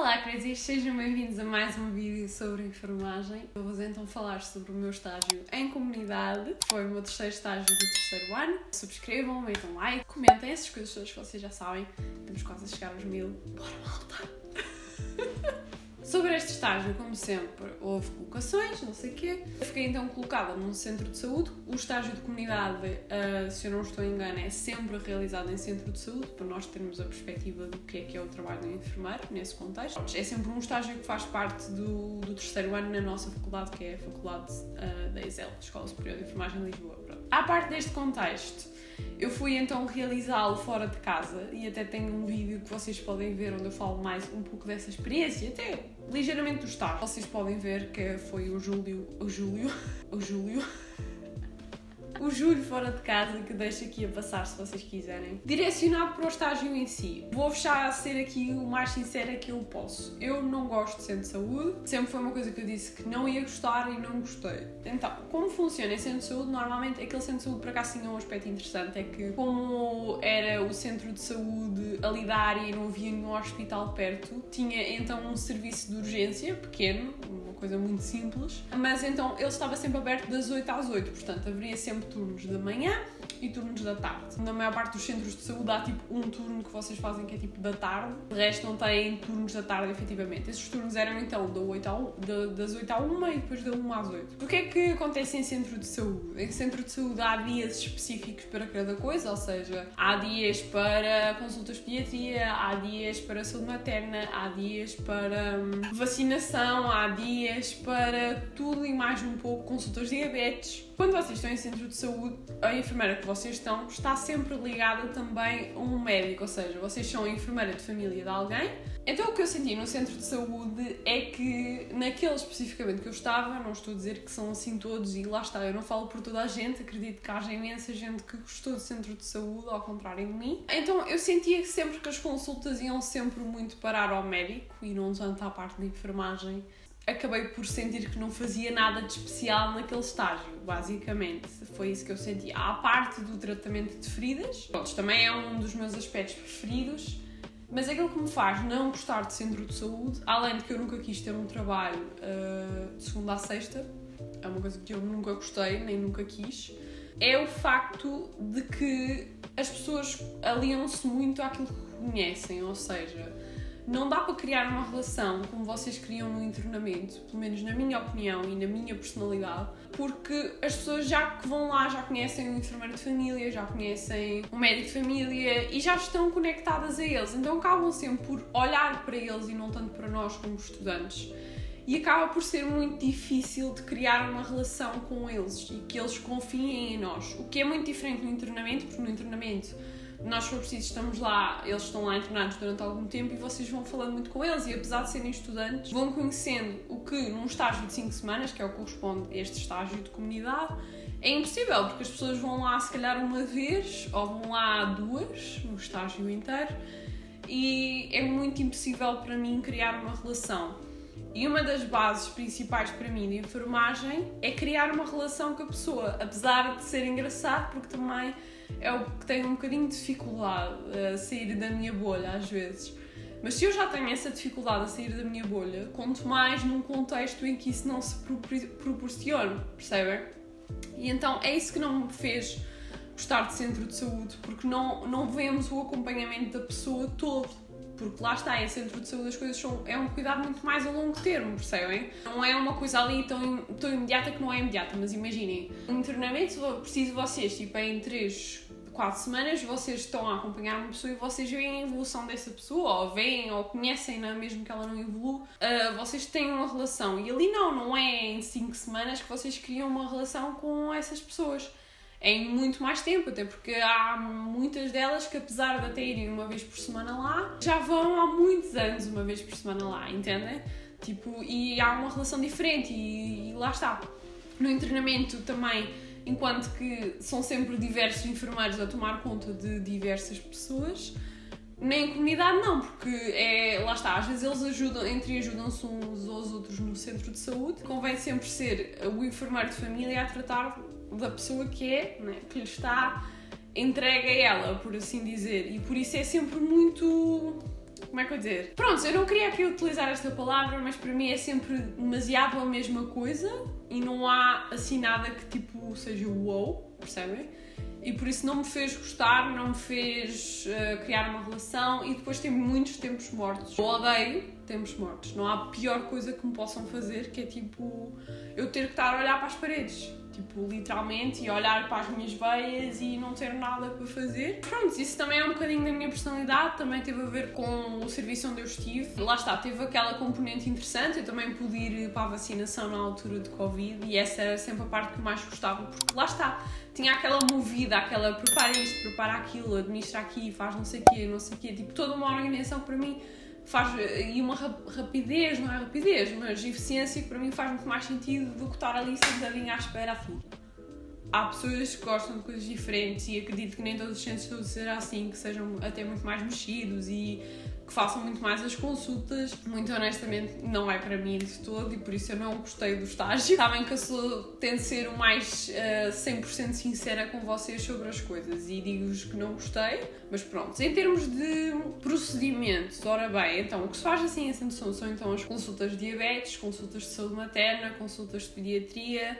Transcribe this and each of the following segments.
Olá, crazies! Sejam bem-vindos a mais um vídeo sobre enfermagem. Eu vou então falar sobre o meu estágio em comunidade. Foi o meu terceiro estágio do terceiro ano. Subscrevam, metam like, comentem essas coisas todas que vocês já sabem. Estamos quase a chegar aos 1000. Bora, malta! Sobre este estágio, como sempre, houve colocações, não sei o quê. Eu fiquei então colocada num centro de saúde. O estágio de comunidade, se eu não estou em engano, é sempre realizado em centro de saúde, para nós termos a perspectiva do que é o trabalho do enfermeiro, nesse contexto. É sempre um estágio que faz parte do terceiro ano na nossa faculdade, que é a faculdade da ESEL, Escola Superior de Enfermagem de Lisboa. Pronto. À parte deste contexto, eu fui então realizá-lo fora de casa e até tenho um vídeo que vocês podem ver onde eu falo mais um pouco dessa experiência, até ligeiramente do estágio. Vocês podem ver que foi o Júlio fora de casa, que deixo aqui a passar se vocês quiserem. Direcionado para o estágio em si. Vou-vos já ser aqui o mais sincera que eu posso. Eu não gosto de centro de saúde. Sempre foi uma coisa que eu disse que não ia gostar e não gostei. Então, como funciona em centro de saúde? Normalmente aquele centro de saúde por acaso tinha um aspecto interessante. É que como era o centro de saúde ali da área e não havia nenhum hospital perto, tinha então um serviço de urgência pequeno, uma coisa muito simples. Mas então ele estava sempre aberto das 8 às 8. Portanto, haveria sempre turnos da manhã e turnos da tarde. Na maior parte dos centros de saúde há tipo um turno que vocês fazem que é tipo da tarde, o resto não tem turnos da tarde efetivamente. Esses turnos eram então das 8 à 1 e depois da 1 às 8. O que é que acontece em centro de saúde? Em centro de saúde há dias específicos para cada coisa, ou seja, há dias para consultas de pediatria, há dias para saúde materna, há dias para vacinação, há dias para tudo e mais um pouco, consultas de diabetes. Quando vocês estão em centro de saúde, a enfermeira que vocês estão está sempre ligada também a um médico, ou seja, vocês são a enfermeira de família de alguém. Então o que eu senti no centro de saúde é que, naquele especificamente que eu estava, não estou a dizer que são assim todos e lá está, eu não falo por toda a gente, acredito que haja imensa gente que gostou do centro de saúde, ao contrário de mim. Então eu sentia que sempre que as consultas iam sempre muito parar ao médico e não tanto à parte da enfermagem, acabei por sentir que não fazia nada de especial naquele estágio, basicamente. Foi isso que eu senti. À parte do tratamento de feridas, pronto, também é um dos meus aspectos preferidos, mas aquilo que me faz não gostar de centro de saúde, além de que eu nunca quis ter um trabalho de segunda a sexta, é uma coisa que eu nunca gostei, nem nunca quis, é o facto de que as pessoas aliam-se muito àquilo que conhecem, ou seja, não dá para criar uma relação como vocês criam no internamento, pelo menos na minha opinião e na minha personalidade, porque as pessoas já que vão lá já conhecem o enfermeiro de família, já conhecem o médico de família e já estão conectadas a eles, então acabam sempre por olhar para eles e não tanto para nós como estudantes. E acaba por ser muito difícil de criar uma relação com eles e que eles confiem em nós, o que é muito diferente no internamento, porque no internamento nós, se for preciso, estamos lá, eles estão lá internados durante algum tempo e vocês vão falando muito com eles e, apesar de serem estudantes, vão conhecendo o que num estágio de 5 semanas, que é o que corresponde a este estágio de comunidade, é impossível, porque as pessoas vão lá se calhar uma vez ou vão lá duas no estágio inteiro e é muito impossível para mim criar uma relação. E uma das bases principais para mim de enfermagem é criar uma relação com a pessoa, apesar de ser engraçado, porque também é o que tenho um bocadinho de dificuldade a sair da minha bolha às vezes. Mas se eu já tenho essa dificuldade a sair da minha bolha, quanto mais num contexto em que isso não se proporciona, percebem? E então é isso que não me fez gostar de centro de saúde, porque não vemos o acompanhamento da pessoa todo. Porque lá está, em centro de saúde as coisas é um cuidado muito mais a longo termo, percebem? Não é uma coisa ali tão imediata que não é imediata, mas imaginem, no internamento preciso vocês, tipo em 3, 4 semanas, vocês estão a acompanhar uma pessoa e vocês veem a evolução dessa pessoa, ou veem, ou conhecem-na mesmo que ela não evolua, vocês têm uma relação. E ali não é em 5 semanas que vocês criam uma relação com essas pessoas. É em muito mais tempo, até porque há muitas delas que, apesar de até irem uma vez por semana lá, já vão há muitos anos uma vez por semana lá, entendem? Tipo, e há uma relação diferente e lá está. No internamento também, enquanto que são sempre diversos enfermeiros a tomar conta de diversas pessoas, nem comunidade não, porque lá está, às vezes eles ajudam-se uns aos outros no centro de saúde. Convém sempre ser o enfermeiro de família a tratar da pessoa que né, que lhe está entregue a ela, por assim dizer. E por isso é sempre muito como é que eu dizer? Pronto, eu não queria aqui utilizar esta palavra, mas para mim é sempre demasiado a mesma coisa e não há assim nada que tipo seja wow, percebem? E por isso não me fez gostar, não me fez criar uma relação e depois tem muitos tempos mortos. Eu odeio tempos mortos. Não há pior coisa que me possam fazer que é tipo eu ter que estar a olhar para as paredes. Tipo, literalmente, e olhar para as minhas veias e não ter nada para fazer. Pronto, isso também é um bocadinho da minha personalidade, também teve a ver com o serviço onde eu estive. Lá está, teve aquela componente interessante, eu também pude ir para a vacinação na altura de Covid e essa era sempre a parte que mais gostava, porque lá está, tinha aquela movida, aquela prepara isto, prepara aquilo, administra aqui, faz não sei o quê, tipo, toda uma organização que para mim faz, e uma rapidez, não é rapidez, mas eficiência que para mim faz muito mais sentido do que estar ali sentadinha à espera assim. Há pessoas que gostam de coisas diferentes e acredito que nem todos os centros de saúde serão assim, que sejam até muito mais mexidos e que façam muito mais as consultas. Muito honestamente não é para mim de todo e por isso eu não gostei do estágio. Sabem que eu tento ser o mais 100% sincera com vocês sobre as coisas e digo-vos que não gostei, mas pronto. Em termos de procedimentos, ora bem, então o que se faz assim em Santo são então as consultas de diabetes, consultas de saúde materna, consultas de pediatria,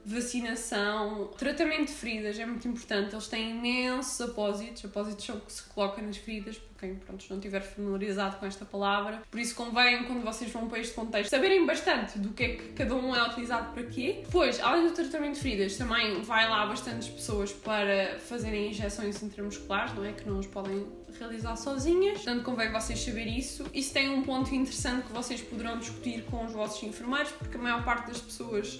vacinação, tratamento de feridas é muito importante, eles têm imensos apósitos são o que se coloca nas feridas, para quem pronto, não estiver familiarizado com esta palavra, por isso convém, quando vocês vão para este contexto, saberem bastante do que é que cada um é utilizado para quê. Depois, além do tratamento de feridas, também vai lá bastantes pessoas para fazerem injeções intramusculares, não é? Que não os podem realizar sozinhas, portanto convém vocês saber isso. Isso tem um ponto interessante que vocês poderão discutir com os vossos enfermeiros, porque a maior parte das pessoas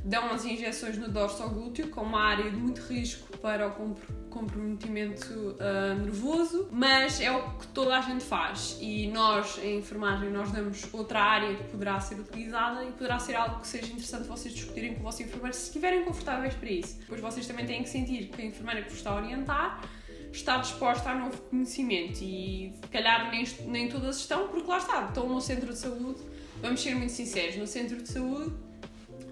dão as injeções no dorsal-glúteo, com uma área de muito risco para o comprometimento nervoso, mas é o que toda a gente faz e nós, em enfermagem, nós damos outra área que poderá ser utilizada e poderá ser algo que seja interessante vocês discutirem com o vosso enfermeiro se estiverem confortáveis para isso. Depois vocês também têm que sentir que a enfermeira que vos está a orientar está disposta a novo conhecimento e se calhar nem todas estão, porque lá estão no centro de saúde, vamos ser muito sinceros, no centro de saúde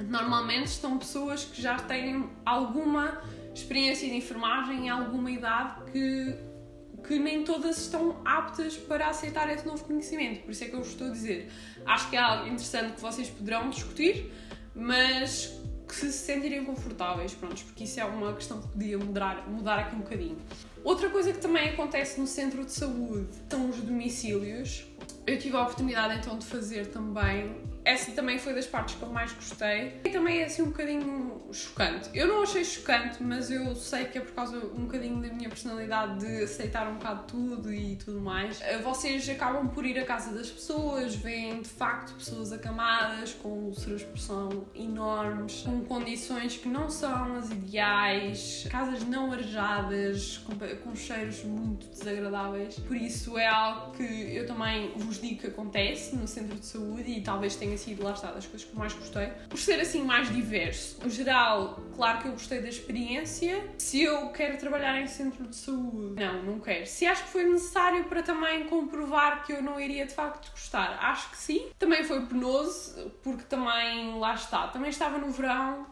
normalmente estão pessoas que já têm alguma experiência de enfermagem e alguma idade que nem todas estão aptas para aceitar esse novo conhecimento. Por isso é que eu vos estou a dizer. Acho que é algo interessante que vocês poderão discutir, mas que se sentirem confortáveis, pronto, porque isso é uma questão que podia mudar aqui um bocadinho. Outra coisa que também acontece no centro de saúde são os domicílios. Eu tive a oportunidade então de fazer também. Essa também foi das partes que eu mais gostei. E também é assim um bocadinho chocante. Eu não achei chocante, mas eu sei que é por causa um bocadinho da minha personalidade de aceitar um bocado tudo e tudo mais. Vocês acabam por ir à casa das pessoas, veem de facto pessoas acamadas, com úlceras de pressão enormes, com condições que não são as ideais, casas não arejadas, com cheiros muito desagradáveis. Por isso é algo que eu também vos digo que acontece no centro de saúde e talvez tenha sido, lá está, das coisas que mais gostei. Por ser assim mais diverso. No geral, claro que eu gostei da experiência. Se eu quero trabalhar em centro de saúde, não quero. Se acho que foi necessário para também comprovar que eu não iria de facto gostar, acho que sim. Também foi penoso, porque também, lá está, também estava no verão,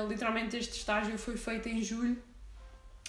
literalmente este estágio foi feito em julho.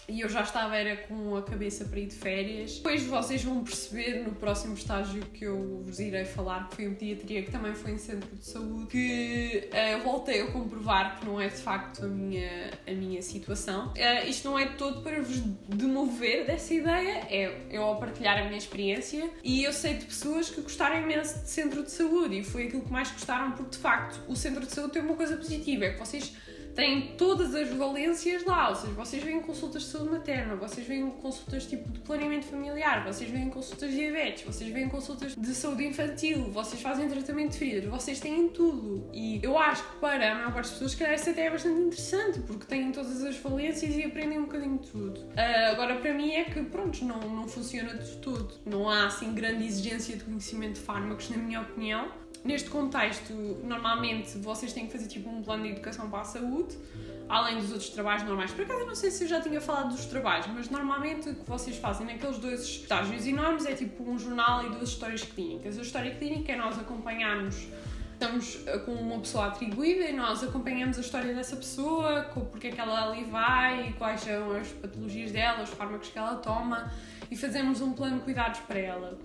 E eu já estava com a cabeça para ir de férias. Depois vocês vão perceber no próximo estágio que eu vos irei falar, que foi em pediatria, que também foi em centro de saúde, que voltei a comprovar que não é de facto a minha situação. Isto não é de todo para vos demover dessa ideia, é eu ao partilhar a minha experiência e eu sei de pessoas que gostaram imenso de centro de saúde e foi aquilo que mais gostaram porque de facto o centro de saúde tem uma coisa positiva, é que vocês têm todas as valências lá, ou seja, vocês veem consultas de saúde materna, vocês veem consultas tipo de planeamento familiar, vocês veem consultas de diabetes, vocês veem consultas de saúde infantil, vocês fazem tratamento de feridas, vocês têm tudo. E eu acho que para a maior parte das pessoas, calhar, isso até é bastante interessante, porque têm todas as valências e aprendem um bocadinho de tudo. Agora, para mim é que, pronto, não funciona de todo. Não há, assim, grande exigência de conhecimento de fármacos, na minha opinião. Neste contexto, normalmente vocês têm que fazer tipo um plano de educação para a saúde, além dos outros trabalhos normais. Por acaso eu não sei se eu já tinha falado dos trabalhos, mas normalmente o que vocês fazem naqueles dois estágios enormes é tipo um jornal e 2 histórias clínicas. A história clínica é nós acompanharmos, estamos com uma pessoa atribuída e nós acompanhamos a história dessa pessoa, porque é que ela ali vai, quais são as patologias dela, os fármacos que ela toma e fazemos um plano de cuidados para ela.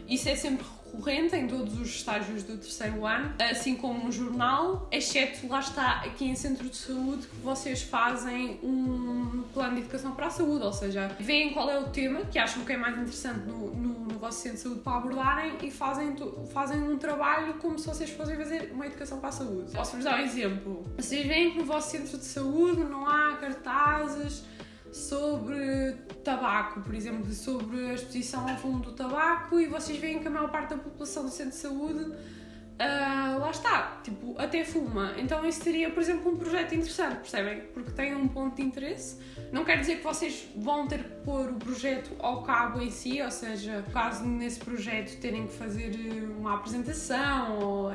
Isso é sempre recorrente em todos os estágios do terceiro ano, assim como um jornal, exceto, lá está, aqui em centro de saúde, que vocês fazem um plano de educação para a saúde, ou seja, veem qual é o tema que acham que é mais interessante no vosso centro de saúde para abordarem e fazem um trabalho como se vocês fossem fazer uma educação para a saúde. Posso-vos dar um exemplo. Vocês veem que no vosso centro de saúde não há cartazes sobre tabaco, por exemplo, sobre a exposição ao fumo do tabaco, e vocês veem que a maior parte da população do centro de saúde lá está, tipo, até fuma. Então isso seria, por exemplo, um projeto interessante, percebem? Porque tem um ponto de interesse. Não quer dizer que vocês vão ter que pôr o projeto ao cabo em si, ou seja, caso nesse projeto terem que fazer uma apresentação ou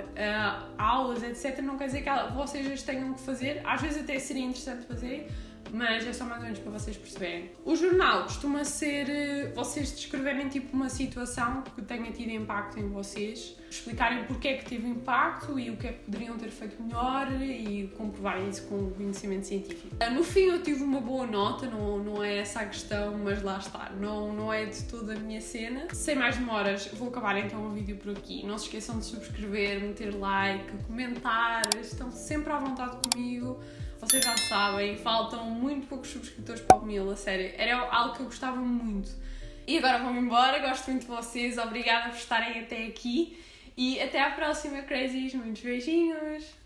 aulas, etc., não quer dizer que vocês as tenham que fazer. Às vezes até seria interessante fazer, mas é só mais ou menos para vocês perceberem. O jornal costuma ser vocês descreverem tipo uma situação que tenha tido impacto em vocês, explicarem porque é que teve impacto e o que é que poderiam ter feito melhor e comprovarem isso com o conhecimento científico. No fim eu tive uma boa nota, não é essa a questão, mas lá está, não é de toda a minha cena. Sem mais demoras, vou acabar então o vídeo por aqui. Não se esqueçam de subscrever, meter like, comentar, estão sempre à vontade comigo. Vocês já sabem, faltam muito poucos subscritores para o Mil, a sério. Era algo que eu gostava muito. E agora vou-me embora, gosto muito de vocês, obrigada por estarem até aqui. E até à próxima, Crazies, muitos beijinhos!